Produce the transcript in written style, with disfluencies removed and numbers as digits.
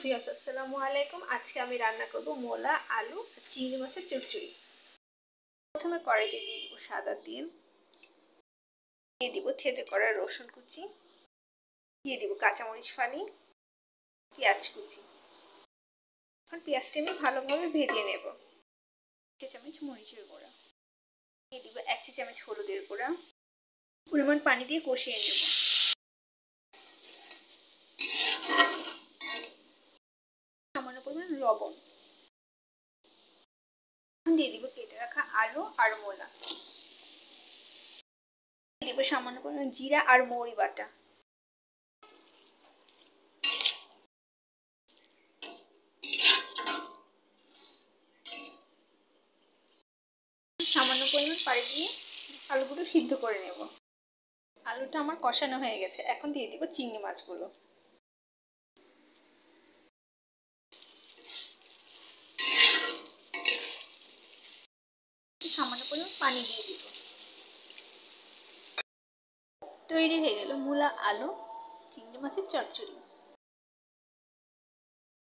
Viewers, আসসালামু আলাইকুম। আজকে আমি রান্না করব মোলা, আলু আর চিংড়ি মাছের চচ্চড়ি। প্রথমে কড়াইতে দিয়ে দিব সাদা তেল, দিয়ে দিব থেতে করা রসুন কুচি, দিয়ে দিব কাঁচামরিচ ফালি, পেঁয়াজ কুচি। এখন পেঁয়াজটা আমি ভালোভাবে ভেজে নেব। 1 চা চামচ মরিচের গুঁড়া, দিয়ে দিব 1 চা চামচ হলুদের গুঁড়া। পরিমাণ পানি দিয়ে কষিয়ে নেব। সামান্য পরিমাণ লবণ, দিয়ে দিব কেটে রাখা আলু আর মোলা, দিয়ে দিব সামান্য পরিমাণ জিরা আর মৌরি বাটা, সামান্য পরিমাণ পানি দিয়ে আলুগুলো সিদ্ধ করে নেব। আলুটা আমার কষানো হয়ে গেছে। এখন দিয়ে দিব চিংড়ি মাছগুলো, সামান্য পরিমাণ পানি দিয়ে দিব। তৈরি হয়ে গেল মূলা, আলু, চিংড়ি মাছের চচ্চড়ি।